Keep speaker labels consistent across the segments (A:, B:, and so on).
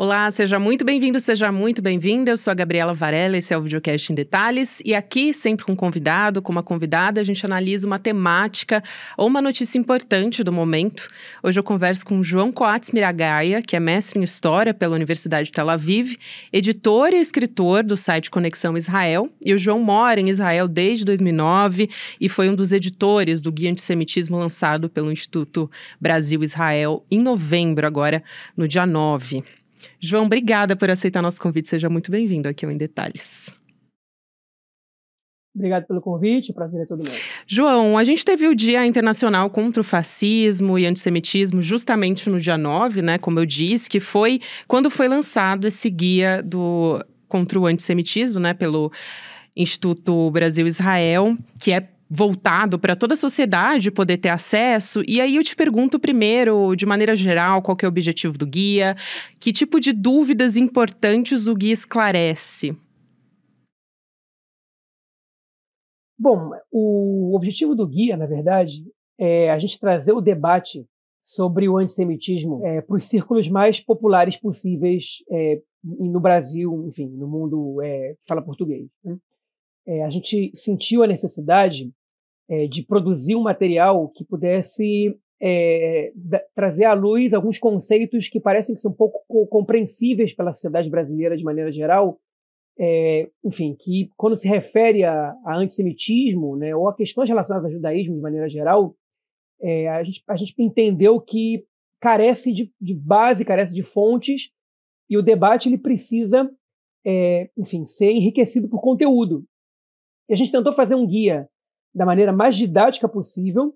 A: Olá, seja muito bem-vindo, seja muito bem-vinda. Eu sou a Gabriela Varela, esse é o Videocast em Detalhes. E aqui, sempre com um convidado, com uma convidada, a gente analisa uma temática ou uma notícia importante do momento. Hoje eu converso com o João Coates Miragaia, que é mestre em História pela Universidade de Tel Aviv, editor e escritor do site Conexão Israel. E o João mora em Israel desde 2009 e foi um dos editores do Guia Antissemitismo lançado pelo Instituto Brasil-Israel em novembro, agora no dia 9. João, obrigada por aceitar nosso convite. Seja muito bem-vindo aqui ao Em Detalhes.
B: Obrigado pelo convite, o prazer é todo meu.
A: João, a gente teve o Dia Internacional contra o Fascismo e Antissemitismo justamente no dia 9, né? Como eu disse, que foi quando foi lançado esse guia contra o antissemitismo, né? Pelo Instituto Brasil-Israel, que é voltado para toda a sociedade poder ter acesso. E aí eu te pergunto primeiro, de maneira geral, qual que é o objetivo do guia? Que tipo de dúvidas importantes o guia esclarece?
B: Bom, o objetivo do guia, na verdade, é a gente trazer o debate sobre o antissemitismo para os círculos mais populares possíveis no Brasil, enfim, no mundo que fala português, né? A gente sentiu a necessidade de produzir um material que pudesse trazer à luz alguns conceitos que parecem que são pouco compreensíveis pela sociedade brasileira de maneira geral, enfim, que quando se refere a antissemitismo, né, ou a questões relacionadas ao judaísmo de maneira geral, a gente entendeu que carece de base, carece de fontes, e o debate ele precisa, enfim, ser enriquecido por conteúdo. E a gente tentou fazer um guia da maneira mais didática possível,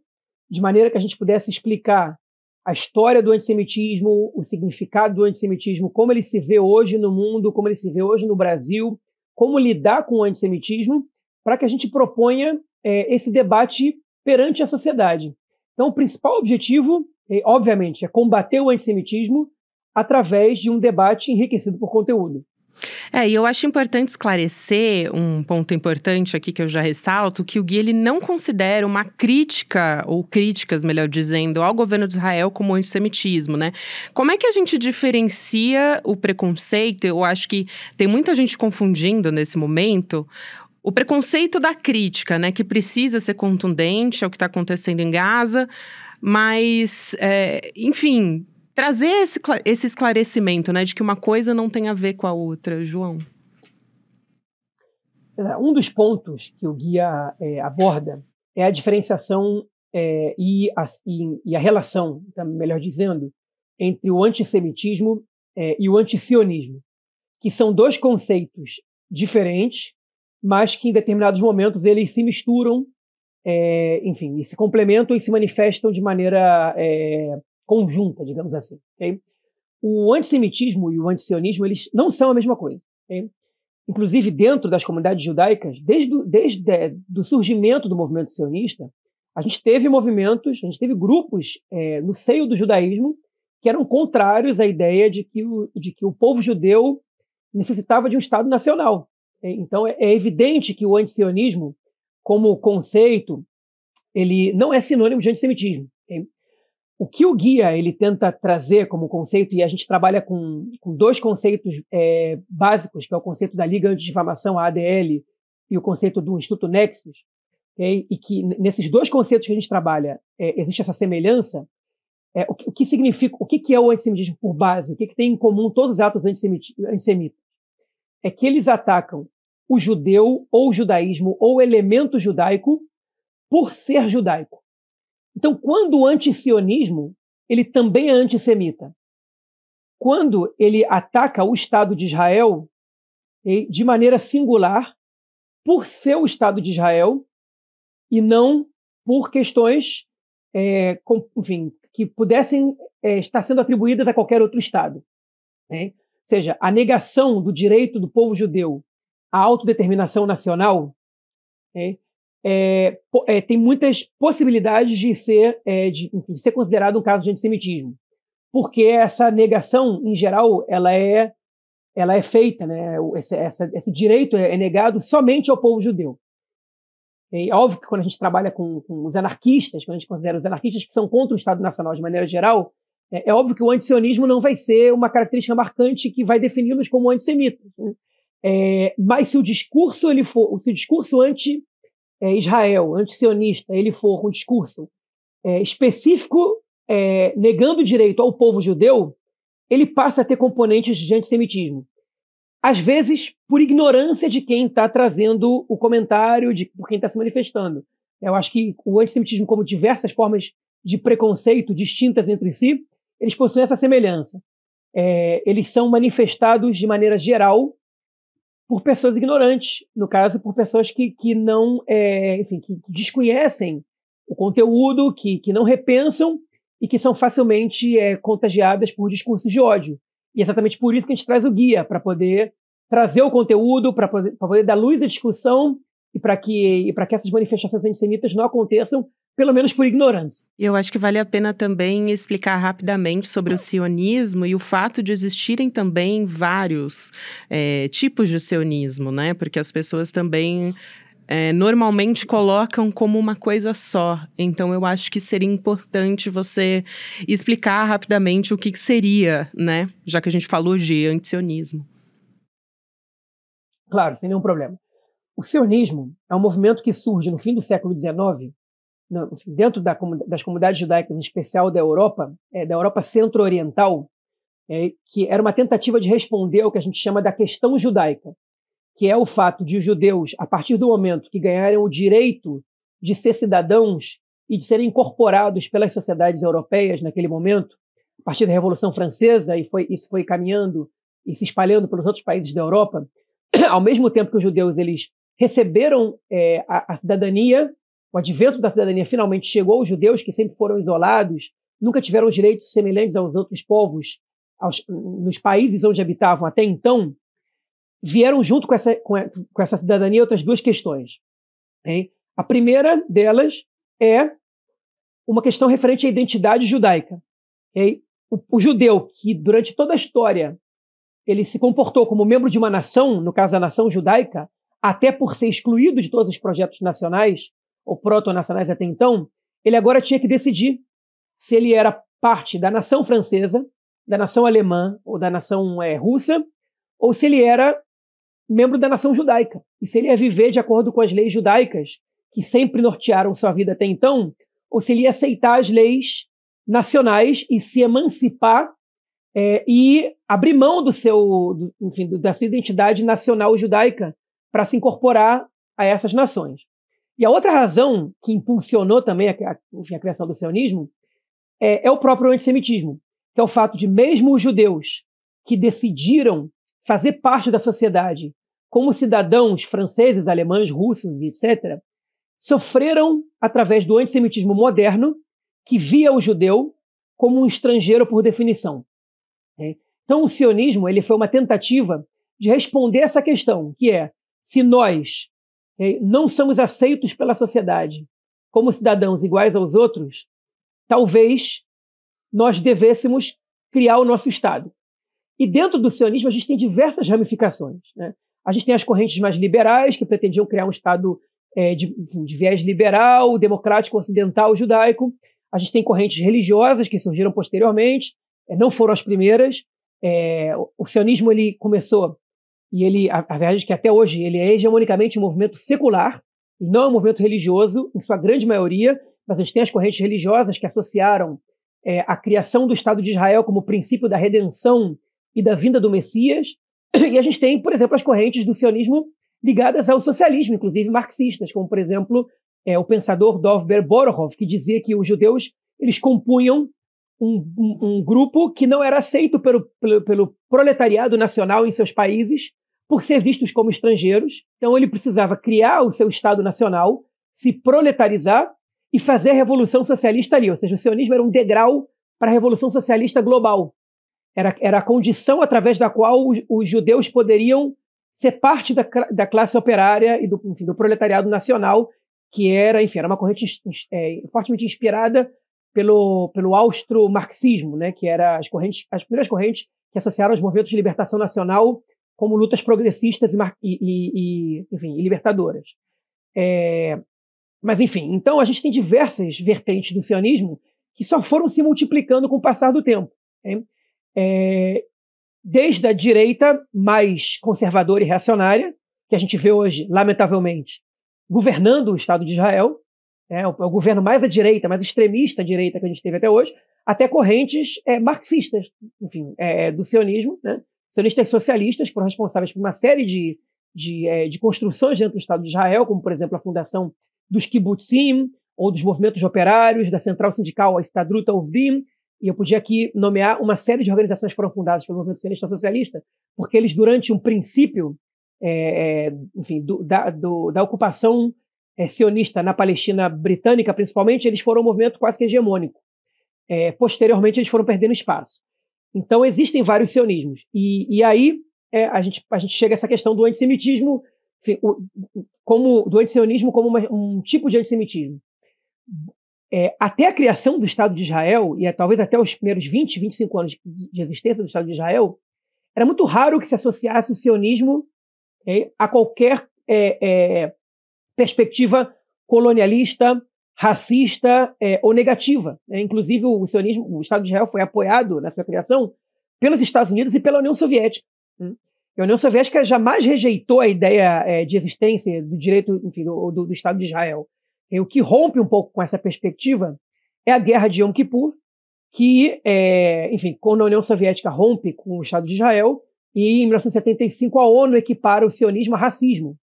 B: de maneira que a gente pudesse explicar a história do antissemitismo, o significado do antissemitismo, como ele se vê hoje no mundo, como ele se vê hoje no Brasil, como lidar com o antissemitismo, para que a gente proponha esse debate perante a sociedade. Então, o principal objetivo, obviamente, é combater o antissemitismo através de um debate enriquecido por conteúdo.
A: E eu acho importante esclarecer um ponto importante aqui que eu já ressalto, que o guia ele não considera uma crítica, ou críticas, melhor dizendo, ao governo de Israel como antissemitismo, né? Como é que a gente diferencia o preconceito? Eu acho que tem muita gente confundindo nesse momento o preconceito da crítica, né? Que precisa ser contundente ao que está acontecendo em Gaza, mas, enfim, trazer esse esclarecimento, né, de que uma coisa não tem a ver com a outra, João.
B: Um dos pontos que o guia aborda é a diferenciação e a relação, melhor dizendo, entre o antissemitismo e o antisionismo, que são dois conceitos diferentes, mas que em determinados momentos eles se misturam, enfim, e se complementam e se manifestam de maneira conjunta, digamos assim. Okay? O antissemitismo e o antisionismo eles não são a mesma coisa. Okay? Inclusive, dentro das comunidades judaicas, desde o surgimento do movimento sionista, a gente teve grupos no seio do judaísmo que eram contrários à ideia de que o povo judeu necessitava de um Estado nacional. Okay? Então, é evidente que o antisionismo, como conceito, ele não é sinônimo de antissemitismo. Okay? O que o guia ele tenta trazer como conceito, e a gente trabalha com dois conceitos básicos, que é o conceito da Liga Antidifamação, a ADL, e o conceito do Instituto Nexus, okay? E que nesses dois conceitos que a gente trabalha existe essa semelhança. O que significa, o que é o antissemitismo por base? O que tem em comum todos os atos antissemitas? É que eles atacam o judeu, ou o judaísmo, ou o elemento judaico, por ser judaico. Então, quando o antisionismo, ele também é antissemita. Quando ele ataca o Estado de Israel, de maneira singular, por ser o Estado de Israel, e não por questões, enfim, que pudessem estar sendo atribuídas a qualquer outro Estado. Ou seja, a negação do direito do povo judeu à autodeterminação nacional tem muitas possibilidades de ser considerado um caso de antissemitismo, porque essa negação, em geral, ela é feita, né? Esse direito é negado somente ao povo judeu. É óbvio que quando a gente trabalha com os anarquistas, quando a gente considera os anarquistas que são contra o Estado Nacional de maneira geral, É óbvio que o antissionismo não vai ser uma característica marcante que vai defini-los como antissemitas, né? Mas se o discurso anti-Israel, anti-sionista, ele for um discurso específico, negando o direito ao povo judeu, ele passa a ter componentes de antissemitismo. Às vezes, por ignorância de quem está trazendo o comentário, por quem está se manifestando. Eu acho que o antissemitismo, como diversas formas de preconceito distintas entre si, eles possuem essa semelhança. Eles são manifestados de maneira geral por pessoas ignorantes, no caso, por pessoas que não, enfim, que desconhecem o conteúdo, que não repensam e que são facilmente contagiadas por discursos de ódio. E é exatamente por isso que a gente traz o guia, para poder trazer o conteúdo, para poder dar luz à discussão e para que essas manifestações antissemitas não aconteçam, pelo menos por ignorância.
A: Eu acho que vale a pena também explicar rapidamente sobre o sionismo e o fato de existirem também vários tipos de sionismo, né? Porque as pessoas também normalmente colocam como uma coisa só. Então, eu acho que seria importante você explicar rapidamente o que seria, né? Já que a gente falou de antisionismo.
B: Claro, sem nenhum problema. O sionismo é um movimento que surge no fim do século XIX, dentro das comunidades judaicas, em especial da Europa centro-oriental, que era uma tentativa de responder ao que a gente chama da questão judaica, que é o fato de os judeus, a partir do momento que ganharam o direito de ser cidadãos e de serem incorporados pelas sociedades europeias naquele momento, a partir da Revolução Francesa, e isso foi caminhando e se espalhando pelos outros países da Europa, ao mesmo tempo que os judeus eles receberam a cidadania, o advento da cidadania finalmente chegou aos judeus, que sempre foram isolados, nunca tiveram direitos semelhantes aos outros povos nos países onde habitavam até então. Vieram junto com essa cidadania outras duas questões. A primeira delas é uma questão referente à identidade judaica. O judeu, que durante toda a história ele se comportou como membro de uma nação, no caso a nação judaica, até por ser excluído de todos os projetos nacionais, ou proto-nacionais até então, ele agora tinha que decidir se ele era parte da nação francesa, da nação alemã ou da nação russa, ou se ele era membro da nação judaica, e se ele ia viver de acordo com as leis judaicas, que sempre nortearam sua vida até então, ou se ele ia aceitar as leis nacionais e se emancipar e abrir mão da sua identidade nacional judaica para se incorporar a essas nações. E a outra razão que impulsionou também a criação do sionismo é o próprio antissemitismo, que é o fato de mesmo os judeus que decidiram fazer parte da sociedade como cidadãos franceses, alemães, russos e etc., sofreram através do antissemitismo moderno, que via o judeu como um estrangeiro por definição. Então o sionismo ele foi uma tentativa de responder essa questão, que é, se nós não somos aceitos pela sociedade como cidadãos iguais aos outros, talvez nós devêssemos criar o nosso Estado. E dentro do sionismo a gente tem diversas ramificações, né? A gente tem as correntes mais liberais, que pretendiam criar um Estado de viés liberal, democrático, ocidental, judaico. A gente tem correntes religiosas que surgiram posteriormente, não foram as primeiras. O sionismo ele começou, e a verdade é que até hoje ele é hegemonicamente um movimento secular, e não é um movimento religioso, em sua grande maioria, mas a gente tem as correntes religiosas que associaram a criação do Estado de Israel como princípio da redenção e da vinda do Messias. E a gente tem, por exemplo, as correntes do sionismo ligadas ao socialismo, inclusive marxistas, como, por exemplo, o pensador Dov Ber-Borokov, que dizia que os judeus eles compunham um grupo que não era aceito pelo proletariado nacional em seus países, por ser vistos como estrangeiros. Então ele precisava criar o seu Estado nacional, se proletarizar e fazer a Revolução Socialista ali. Ou seja, o sionismo era um degrau para a Revolução Socialista global. Era a condição através da qual os judeus poderiam ser parte da classe operária e do proletariado nacional, que era uma corrente fortemente inspirada pelo austro-marxismo, né, que eram as primeiras correntes que associaram os movimentos de libertação nacional como lutas progressistas e libertadoras. Mas, enfim, então a gente tem diversas vertentes do sionismo que só foram se multiplicando com o passar do tempo. Desde a direita mais conservadora e reacionária, que a gente vê hoje, lamentavelmente, governando o Estado de Israel, o governo mais à direita, mais extremista à direita que a gente teve até hoje, até correntes marxistas, enfim, do sionismo, né? Sionistas socialistas foram responsáveis por uma série de construções dentro do Estado de Israel, como, por exemplo, a fundação dos kibbutzim, ou dos movimentos operários, da central sindical Histadrut Ovdim, e eu podia aqui nomear uma série de organizações que foram fundadas pelo movimento sionista socialista, porque eles, durante um princípio, enfim, da ocupação sionista na Palestina britânica, principalmente, eles foram um movimento quase que hegemônico. Posteriormente, eles foram perdendo espaço. Então, existem vários sionismos. E aí a gente chega a essa questão do antissemitismo, enfim, do antissionismo como um tipo de antissemitismo. Até a criação do Estado de Israel, e talvez até os primeiros 20, 25 anos de existência do Estado de Israel, era muito raro que se associasse o sionismo a qualquer perspectiva colonialista, racista ou negativa. Inclusive, o sionismo, o Estado de Israel foi apoiado nessa criação pelos Estados Unidos e pela União Soviética. A União Soviética jamais rejeitou a ideia de existência do direito, enfim, do Estado de Israel. O que rompe um pouco com essa perspectiva é a Guerra de Yom Kippur, que, enfim, quando a União Soviética rompe com o Estado de Israel, e em 1975 a ONU equipara o sionismo a racismo,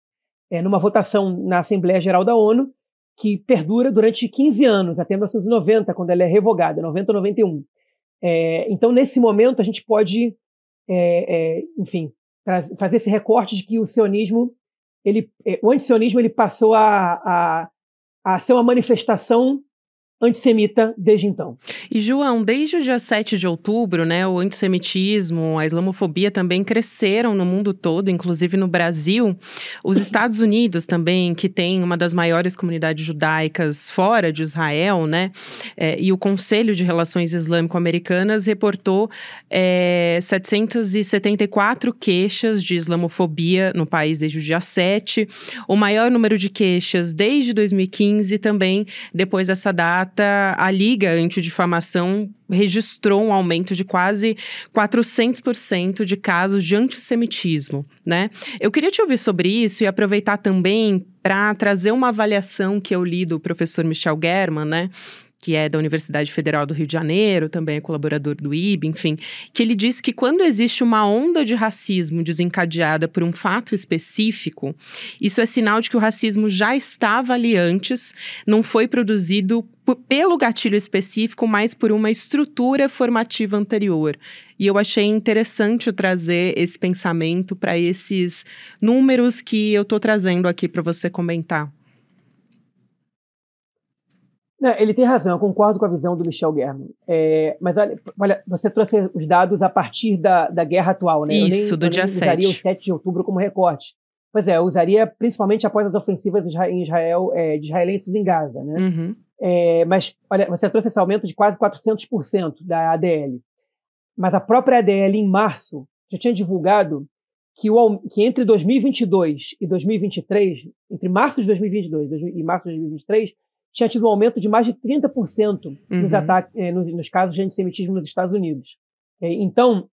B: numa votação na Assembleia Geral da ONU, que perdura durante 15 anos, até 1990, quando ela é revogada, 90 ou 91. Então, nesse momento, a gente pode, enfim, fazer esse recorte de que o sionismo, o antissionismo, ele passou a ser uma manifestação antissemita desde então.
A: E, João, desde o dia 7 de outubro, né, o antissemitismo, a islamofobia também cresceram no mundo todo, inclusive no Brasil. Os Estados Unidos também, que tem uma das maiores comunidades judaicas fora de Israel, né, e o Conselho de Relações Islâmico-Americanas reportou 774 queixas de islamofobia no país desde o dia 7. O maior número de queixas desde 2015 também, depois dessa data, a Liga Antidifamação registrou um aumento de quase 400% de casos de antissemitismo, né? Eu queria te ouvir sobre isso e aproveitar também para trazer uma avaliação que eu li do professor Michel German, né? Que é da Universidade Federal do Rio de Janeiro, também é colaborador do IB, enfim, que ele diz que quando existe uma onda de racismo desencadeada por um fato específico, isso é sinal de que o racismo já estava ali antes, não foi produzido pelo gatilho específico, mas por uma estrutura formativa anterior. E eu achei interessante trazer esse pensamento para esses números que eu estou trazendo aqui para você comentar.
B: Não, ele tem razão, eu concordo com a visão do Michel German. Mas olha, você trouxe os dados a partir da guerra atual, né?
A: Isso, do dia 7.
B: Eu usaria o 7 de outubro como recorte. Pois eu usaria principalmente após as ofensivas em Israel, de israelenses em Gaza, né?
A: Uhum.
B: Mas olha, você trouxe esse aumento de quase 400% da ADL. Mas a própria ADL, em março, já tinha divulgado que entre 2022 e 2023, entre março de 2022 e março de 2023, tinha tido um aumento de mais de 30% nos ataques, nos casos de antissemitismo nos Estados Unidos. Então,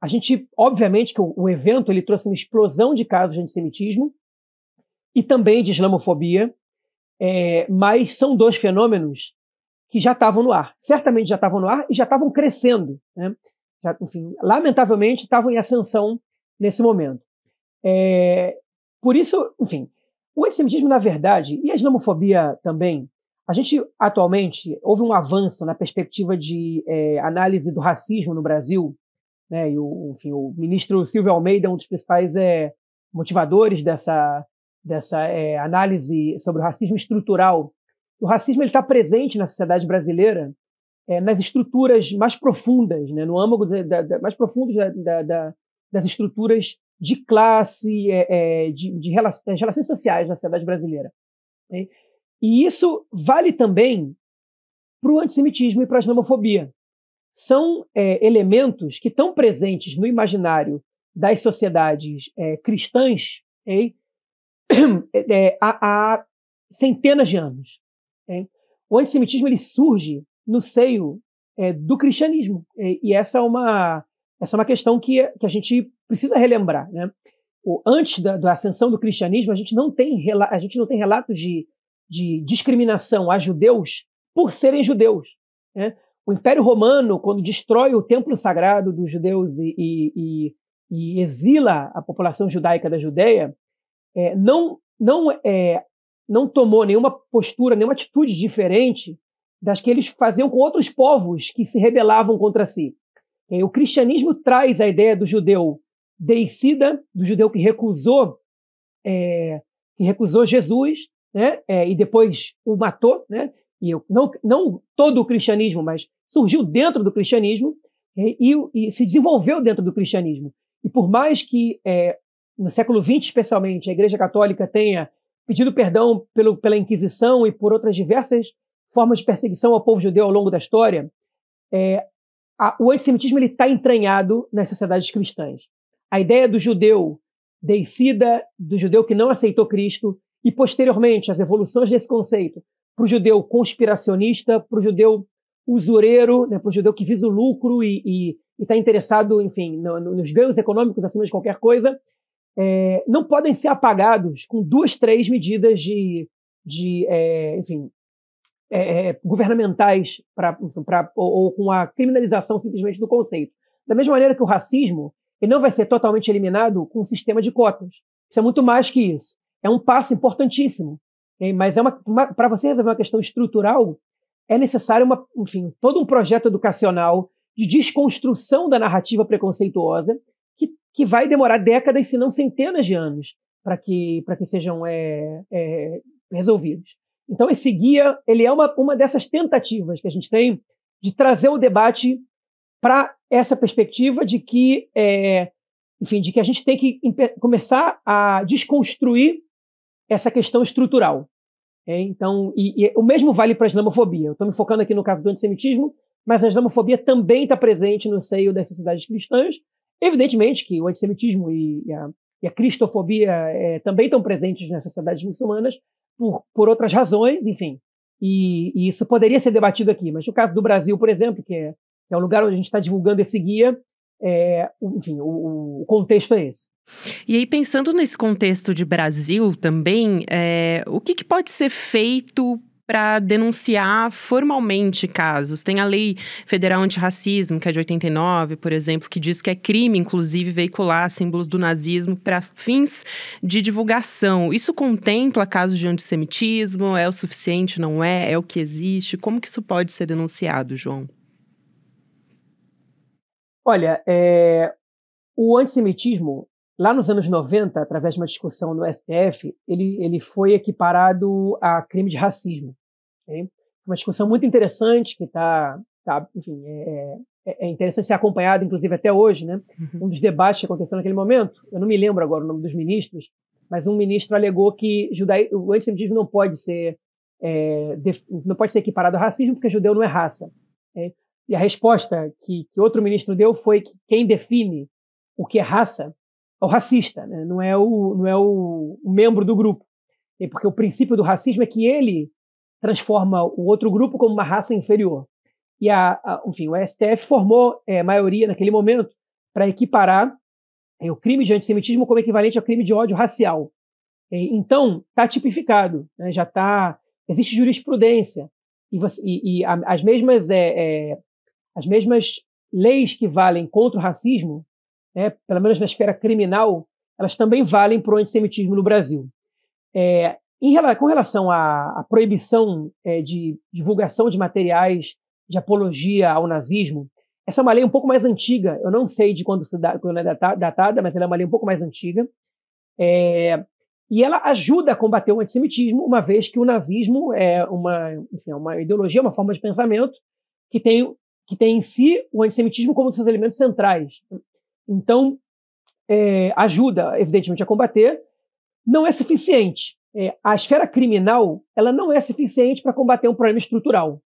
B: a gente, obviamente, que o evento ele trouxe uma explosão de casos de antissemitismo e também de islamofobia, mas são dois fenômenos que já estavam no ar. Certamente já estavam no ar e já estavam crescendo, né? Enfim, lamentavelmente, estavam em ascensão nesse momento. Por isso, enfim, o antissemitismo, na verdade, e a islamofobia também, a gente, atualmente, houve um avanço na perspectiva de análise do racismo no Brasil, né? E o ministro Silvio Almeida é um dos principais motivadores dessa análise sobre o racismo estrutural. O racismo está presente na sociedade brasileira nas estruturas mais profundas, né? No âmago mais profundos das estruturas de classe, das relações sociais na sociedade brasileira. Né? E isso vale também para o antissemitismo e para a islamofobia. São elementos que estão presentes no imaginário das sociedades cristãs há centenas de anos. o antissemitismo ele surge no seio do cristianismo. E essa é uma questão que a gente precisa relembrar, né? Antes da ascensão do cristianismo, a gente não tem relatos de discriminação a judeus por serem judeus, né? O Império Romano, quando destrói o templo sagrado dos judeus e exila a população judaica da Judeia, não tomou nenhuma postura, nenhuma atitude diferente das que eles faziam com outros povos que se rebelavam contra si. O cristianismo traz a ideia do judeu deicida, do judeu que recusou Jesus, né? E depois o matou, né? E não todo o cristianismo, mas surgiu dentro do cristianismo e se desenvolveu dentro do cristianismo. E por mais que no século XX, especialmente, a Igreja Católica tenha pedido perdão pela Inquisição e por outras diversas formas de perseguição ao povo judeu ao longo da história, o antissemitismo está entranhado nas sociedades cristãs. A ideia do judeu deicida, do judeu que não aceitou Cristo, e posteriormente as evoluções desse conceito para o judeu conspiracionista, para o judeu usureiro, né, para o judeu que visa o lucro e está interessado, enfim, nos ganhos econômicos acima de qualquer coisa, não podem ser apagados com 2, 3 medidas governamentais ou com a criminalização simplesmente do conceito. Da mesma maneira que o racismo ele não vai ser totalmente eliminado com um sistema de cotas. Isso é muito mais que isso. É um passo importantíssimo, mas para você resolver uma questão estrutural, é necessário todo um projeto educacional de desconstrução da narrativa preconceituosa que vai demorar décadas, se não centenas de anos, para que sejam resolvidos. Então, esse guia ele é uma dessas tentativas que a gente tem de trazer o debate para essa perspectiva de que a gente tem que começar a desconstruir essa questão estrutural. Então, o mesmo vale para a islamofobia. Eu estou me focando aqui no caso do antissemitismo, mas a islamofobia também está presente no seio das sociedades cristãs. Evidentemente que o antissemitismo e a cristofobia também estão presentes nas sociedades muçulmanas por outras razões, enfim. E isso poderia ser debatido aqui. Mas no caso do Brasil, por exemplo, que é o lugar onde a gente está divulgando esse guia, o contexto é esse.
A: E aí, pensando nesse contexto de Brasil também, o que pode ser feito para denunciar formalmente casos? Tem a Lei Federal Antirracismo, que é de 89, por exemplo, que diz que é crime, inclusive, veicular símbolos do nazismo para fins de divulgação. Isso contempla casos de antissemitismo? É o suficiente? Não é? É o que existe? Como que isso pode ser denunciado, João?
B: Olha, o antissemitismo, lá nos anos 90, através de uma discussão no STF, ele foi equiparado a crime de racismo. Okay? Uma discussão muito interessante que enfim, é interessante ser acompanhado, inclusive até hoje, né? Uhum. Um dos debates que aconteceu naquele momento, eu não me lembro agora o nome dos ministros, mas um ministro alegou que o antissemitismo não pode ser equiparado a racismo porque judeu não é raça. Okay? E a resposta que outro ministro deu foi que quem define o que é raça é o racista, né? Não é o membro do grupo. Porque o princípio do racismo é que ele transforma o outro grupo como uma raça inferior. E enfim, o STF formou maioria naquele momento para equiparar o crime de antissemitismo como equivalente ao crime de ódio racial. Então, está tipificado, né? Existe jurisprudência. E as mesmas leis que valem contra o racismo, pelo menos na esfera criminal, elas também valem para o antissemitismo no Brasil. Com relação à proibição de divulgação de materiais de apologia ao nazismo, essa é uma lei um pouco mais antiga, eu não sei de quando é datada, mas ela é uma lei um pouco mais antiga, e ela ajuda a combater o antissemitismo, uma vez que o nazismo é uma ideologia, uma forma de pensamento que tem em si o antissemitismo como um dos seus elementos centrais. Então, ajuda, evidentemente, a combater. Não é suficiente. A esfera criminal ela não é suficiente para combater um problema estrutural.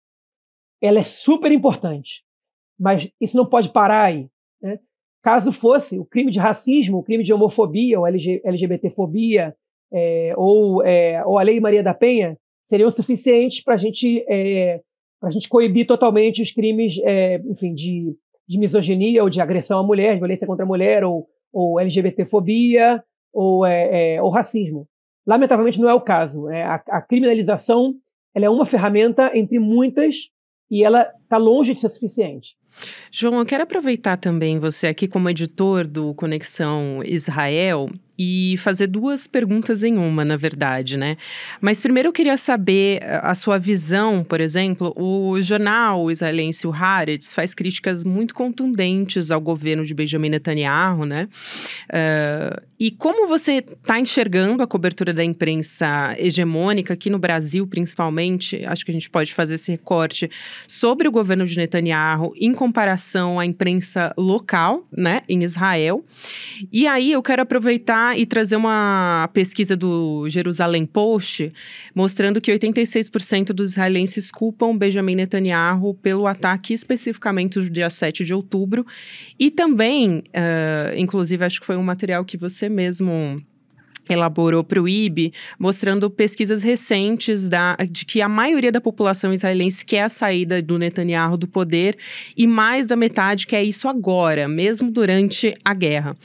B: Ela é super importante, mas isso não pode parar aí, né? Caso fosse o crime de racismo, o crime de homofobia, ou LGBTfobia, ou a Lei Maria da Penha, seriam suficientes para a gente coibir totalmente os crimes, enfim, de misoginia ou de agressão à mulher, de violência contra a mulher, ou LGBTfobia, ou racismo. Lamentavelmente não é o caso, né? A criminalização, ela é uma ferramenta entre muitas e ela está longe de ser suficiente.
A: João, eu quero aproveitar também você aqui como editor do Conexão Israel e fazer duas perguntas em uma, na verdade, né? Mas primeiro eu queria saber a sua visão, por exemplo, o jornal israelense, o Haaretz, faz críticas muito contundentes ao governo de Benjamin Netanyahu, né? E como você está enxergando a cobertura da imprensa hegemônica, aqui no Brasil principalmente, acho que a gente pode fazer esse recorte sobre o governo de Netanyahu em comparação à imprensa local, né, em Israel. E aí eu quero aproveitar e trazer uma pesquisa do Jerusalem Post, mostrando que 86% dos israelenses culpam Benjamin Netanyahu pelo ataque especificamente do dia 7 de outubro. E também, inclusive, acho que foi um material que você mesmo elaborou para o IB, mostrando pesquisas recentes de que a maioria da população israelense quer a saída do Netanyahu do poder e mais da metade quer isso agora, mesmo durante a guerra.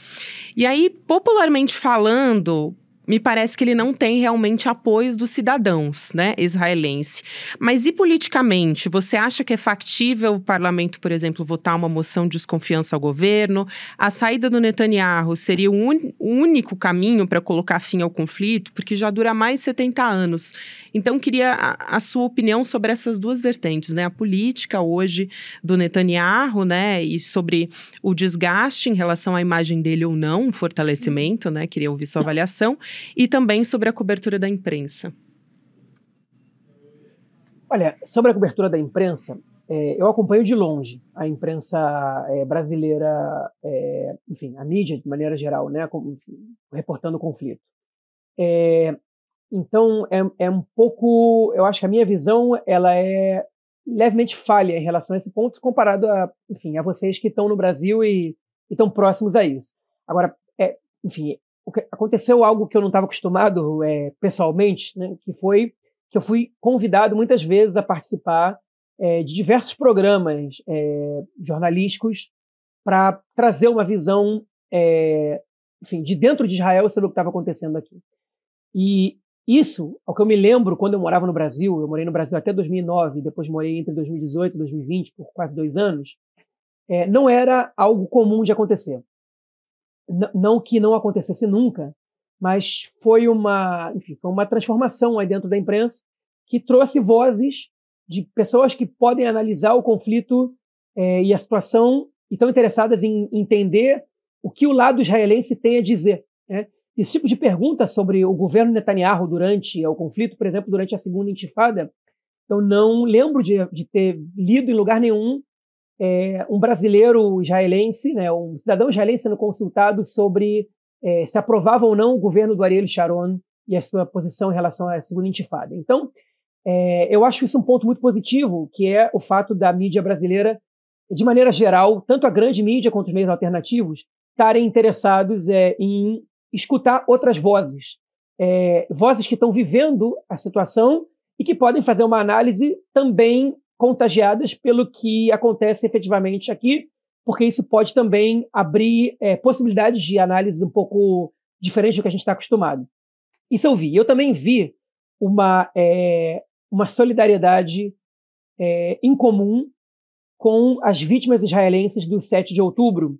A: E aí, popularmente falando, me parece que ele não tem realmente apoio dos cidadãos, né, israelense. Mas e politicamente? Você acha que é factível o parlamento, por exemplo, votar uma moção de desconfiança ao governo? A saída do Netanyahu seria o único caminho para colocar fim ao conflito? Porque já dura mais de 70 anos. Então, queria a sua opinião sobre essas duas vertentes, né? A política hoje do Netanyahu, né? E sobre o desgaste em relação à imagem dele ou não, o fortalecimento, né? Queria ouvir sua avaliação. E também sobre a cobertura da imprensa.
B: Olha, sobre a cobertura da imprensa, eu acompanho de longe a imprensa brasileira, enfim, a mídia de maneira geral, né, reportando o conflito. Então, é um pouco, eu acho que a minha visão ela é levemente falha em relação a esse ponto, comparado a vocês que estão no Brasil e estão próximos a isso. Agora, enfim, aconteceu algo que eu não estava acostumado pessoalmente, né, que foi que eu fui convidado muitas vezes a participar de diversos programas jornalísticos para trazer uma visão de dentro de Israel sobre o que estava acontecendo aqui. E isso, ao que eu me lembro, quando eu morava no Brasil, eu morei no Brasil até 2009, depois morei entre 2018 e 2020 por quase 2 anos, não era algo comum de acontecer. Não que não acontecesse nunca, mas foi uma transformação aí dentro da imprensa que trouxe vozes de pessoas que podem analisar o conflito e a situação e estão interessadas em entender o que o lado israelense tem a dizer, né? Esse tipo de pergunta sobre o governo Netanyahu durante o conflito, por exemplo, durante a segunda intifada, eu não lembro de ter lido em lugar nenhum um brasileiro israelense, né, um cidadão israelense sendo consultado sobre se aprovava ou não o governo do Ariel Sharon e a sua posição em relação à segunda intifada. Então, eu acho isso um ponto muito positivo, que é o fato da mídia brasileira, de maneira geral, tanto a grande mídia quanto os meios alternativos, estarem interessados em escutar outras vozes, vozes que estão vivendo a situação e que podem fazer uma análise também contagiadas pelo que acontece efetivamente aqui, porque isso pode também abrir possibilidades de análise um pouco diferentes do que a gente está acostumado. Isso eu vi. Eu também vi uma solidariedade incomum com as vítimas israelenses do 7 de outubro.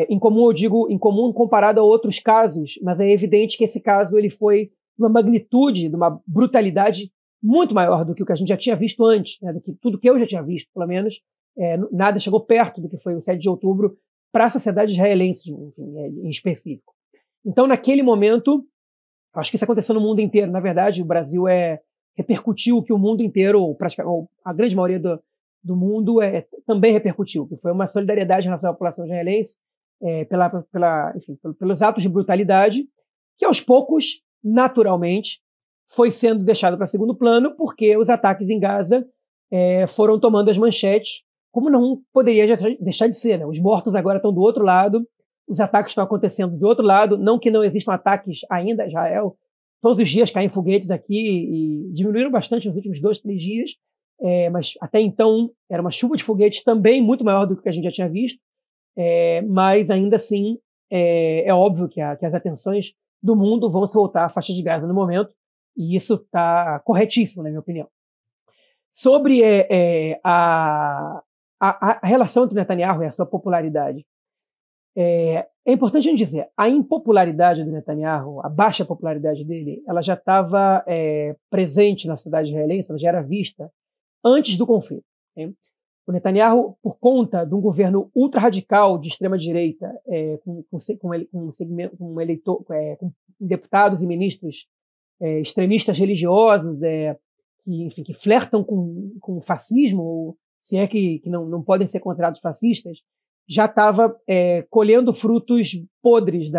B: Incomum, eu digo incomum comparado a outros casos, mas é evidente que esse caso ele foi de uma magnitude, de uma brutalidade muito maior do que o que a gente já tinha visto antes, né, do que tudo que eu já tinha visto, pelo menos. Nada chegou perto do que foi o 7 de outubro para a sociedade israelense, enfim, em específico. Então, naquele momento, acho que isso aconteceu no mundo inteiro. Na verdade, o Brasil repercutiu o que o mundo inteiro, ou a grande maioria do mundo, também repercutiu, que foi uma solidariedade em relação à população israelense pelos atos de brutalidade, que aos poucos, naturalmente, foi sendo deixado para segundo plano, porque os ataques em Gaza foram tomando as manchetes, como não poderia deixar de ser, né? Os mortos agora estão do outro lado, os ataques estão acontecendo do outro lado, não que não existam ataques ainda a Israel, Todos os dias caem foguetes aqui e diminuíram bastante nos últimos 2, 3 dias, mas até então era uma chuva de foguetes também muito maior do que a gente já tinha visto, mas ainda assim é óbvio que as atenções do mundo vão se voltar à faixa de Gaza no momento, e isso está corretíssimo, na minha opinião. Sobre a relação entre Netanyahu e a sua popularidade, é importante a gente dizer, a impopularidade do Netanyahu, a baixa popularidade dele, ela já estava presente na sociedade israelense, ela já era vista antes do conflito. Né? O Netanyahu, por conta de um governo ultra-radical de extrema-direita, com deputados e ministros extremistas religiosos, que flertam com o fascismo, ou se é que não podem ser considerados fascistas, já estava colhendo frutos podres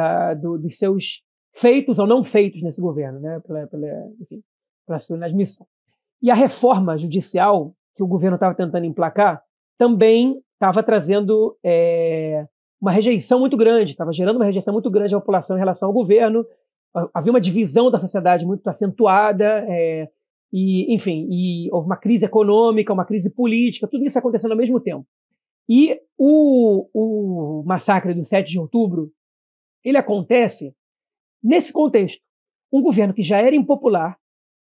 B: dos seus feitos ou não feitos nesse governo, né, pela sua inadmissão. E a reforma judicial que o governo estava tentando emplacar também estava trazendo uma rejeição muito grande, estava gerando uma rejeição muito grande da população em relação ao governo. Havia uma divisão da sociedade muito acentuada, e houve uma crise econômica, uma crise política, tudo isso acontecendo ao mesmo tempo. E o massacre do 7 de outubro, ele acontece nesse contexto. Um governo que já era impopular,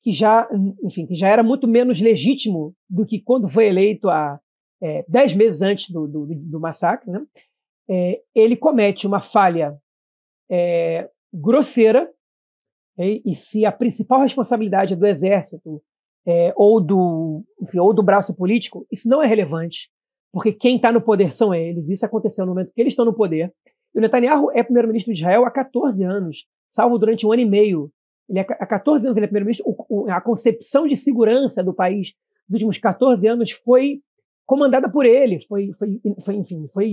B: que já era muito menos legítimo do que quando foi eleito há 10 meses antes do massacre, né? Ele comete uma falha grosseira, e se a principal responsabilidade é do exército ou do braço político, isso não é relevante, porque quem está no poder são eles. Isso aconteceu no momento que eles estão no poder. E o Netanyahu é primeiro-ministro de Israel há 14 anos, salvo durante 1 ano e meio. Há 14 anos ele é primeiro-ministro. A concepção de segurança do país nos últimos 14 anos foi comandada por ele, foi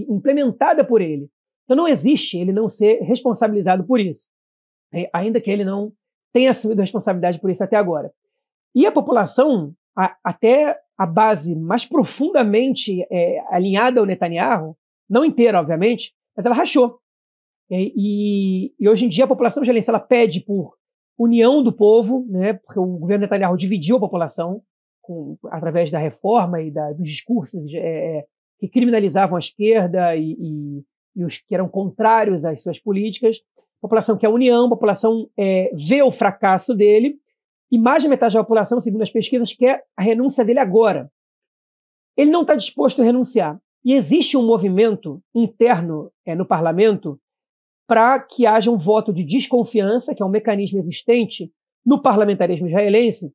B: implementada por ele. Então não existe ele não ser responsabilizado por isso, ainda que ele não tenha assumido responsabilidade por isso até agora. E a população, até a base mais profundamente alinhada ao Netanyahu, não inteira, obviamente, mas ela rachou. E hoje em dia a população israelense ela pede por união do povo, né, porque o governo Netanyahu dividiu a população através da reforma e dos discursos que criminalizavam a esquerda e os que eram contrários às suas políticas. A população quer união, a população vê o fracasso dele, e mais de metade da população, segundo as pesquisas, quer a renúncia dele agora. Ele não está disposto a renunciar. E existe um movimento interno no parlamento para que haja um voto de desconfiança, que é um mecanismo existente no parlamentarismo israelense,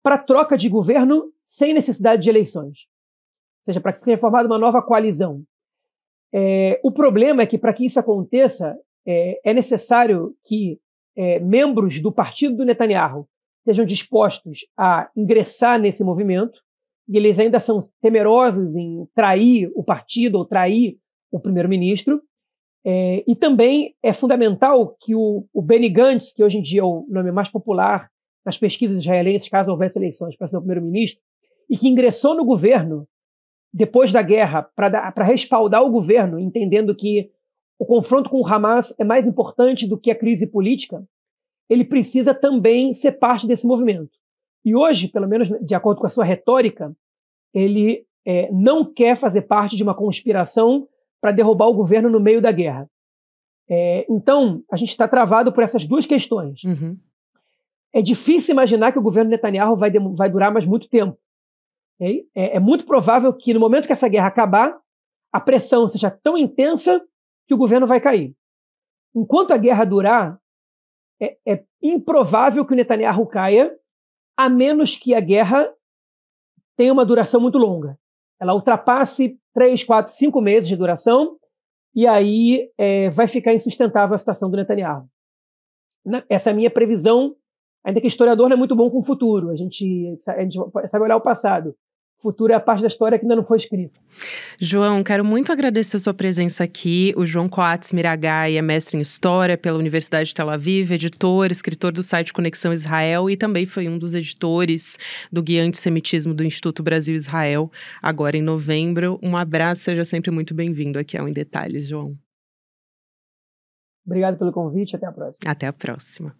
B: para troca de governo sem necessidade de eleições. Ou seja, para que seja formada uma nova coalizão. O problema é que, para que isso aconteça, é necessário que membros do partido do Netanyahu estejam dispostos a ingressar nesse movimento, e eles ainda são temerosos em trair o partido ou trair o primeiro-ministro. E também é fundamental que o Benny Gantz, que hoje em dia é o nome mais popular nas pesquisas israelenses, caso houvesse eleições para ser o primeiro-ministro, e que ingressou no governo depois da guerra para respaldar o governo, entendendo que o confronto com o Hamas é mais importante do que a crise política, ele precisa também ser parte desse movimento. E hoje, pelo menos de acordo com a sua retórica, ele não quer fazer parte de uma conspiração para derrubar o governo no meio da guerra. Então, a gente está travado por essas duas questões.
A: Uhum.
B: É difícil imaginar que o governo Netanyahu vai durar mais muito tempo. É muito provável que no momento que essa guerra acabar, a pressão seja tão intensa que o governo vai cair. Enquanto a guerra durar, é improvável que o Netanyahu caia, a menos que a guerra tenha uma duração muito longa. Ela ultrapasse 3, 4, 5 meses de duração, e aí vai ficar insustentável a situação do Netanyahu. Essa é a minha previsão, ainda que historiador não é muito bom com o futuro. A gente sabe olhar o passado. O futuro é a parte da história que ainda não foi escrita.
A: João, quero muito agradecer a sua presença aqui. O João Coates Miragai é mestre em História pela Universidade de Tel Aviv, editor, escritor do site Conexão Israel e também foi um dos editores do Guia Antissemitismo do Instituto Brasil-Israel, agora em novembro. Um abraço, seja sempre muito bem-vindo aqui ao Em Detalhes, João.
B: Obrigado pelo convite, até a próxima.
A: Até a próxima.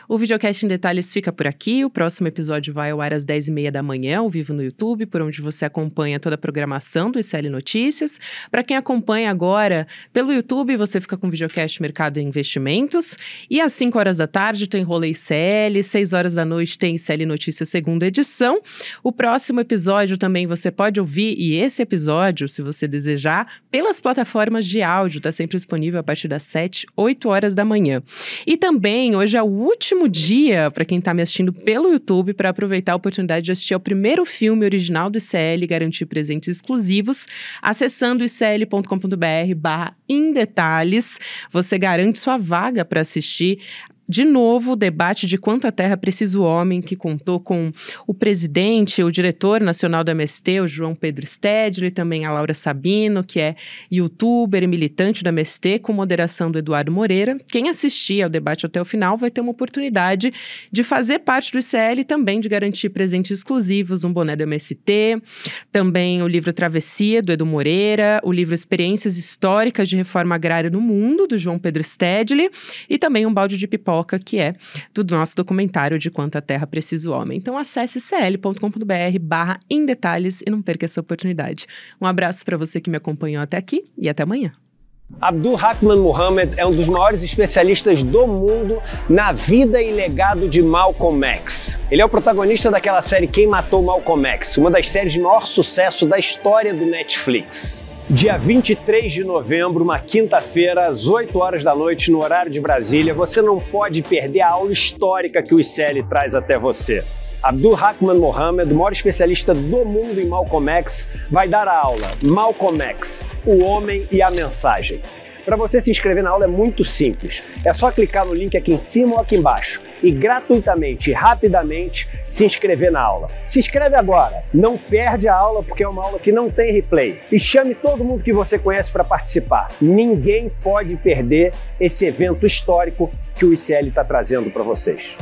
A: O Videocast em Detalhes fica por aqui. O próximo episódio vai ao ar às 10h30 da manhã, ao vivo no YouTube, por onde você acompanha toda a programação do ICL Notícias. Para quem acompanha agora pelo YouTube, você fica com o Videocast Mercado e Investimentos. E às 5 horas da tarde tem Rolê ICL, 6 horas da noite tem ICL Notícias segunda edição. O próximo episódio também você pode ouvir, e esse episódio, se você desejar, pelas plataformas de áudio, está sempre disponível a partir das 8 horas da manhã. E também, hoje é o último dia, para quem está me assistindo pelo YouTube, para aproveitar a oportunidade de assistir ao primeiro filme original do ICL e garantir presentes exclusivos, acessando icl.com.br/indetalhes, você garante sua vaga para assistir de novo o debate de quanta terra precisa o homem, que contou com o presidente, o diretor nacional do MST, o João Pedro Stedley, também a Laura Sabino, que é youtuber e militante do MST, com moderação do Eduardo Moreira. Quem assistir ao debate até o final vai ter uma oportunidade de fazer parte do ICL e também de garantir presentes exclusivos, um boné do MST, também o livro Travessia, do Edu Moreira, o livro Experiências Históricas de Reforma Agrária no Mundo, do João Pedro Stedley, e também um balde de pipoca, que é do nosso documentário de Quanta Terra Precisa o Homem. Então acesse cl.com.br/indetalhes e não perca essa oportunidade. Um abraço para você que me acompanhou até aqui e até amanhã.
C: Abdul-Rahman Muhammad é um dos maiores especialistas do mundo na vida e legado de Malcolm X. Ele é o protagonista daquela série Quem Matou Malcolm X, uma das séries de maior sucesso da história do Netflix. Dia 23 de novembro, uma quinta-feira, às 8 horas da noite, no horário de Brasília, você não pode perder a aula histórica que o ICL traz até você. Abdul-Rahman Muhammad, o maior especialista do mundo em Malcolm X, vai dar a aula Malcolm X, o homem e a mensagem. Para você se inscrever na aula é muito simples. É só clicar no link aqui em cima ou aqui embaixo e gratuitamente e rapidamente se inscrever na aula. Se inscreve agora, não perde a aula porque é uma aula que não tem replay. E chame todo mundo que você conhece para participar. Ninguém pode perder esse evento histórico que o ICL está trazendo para vocês.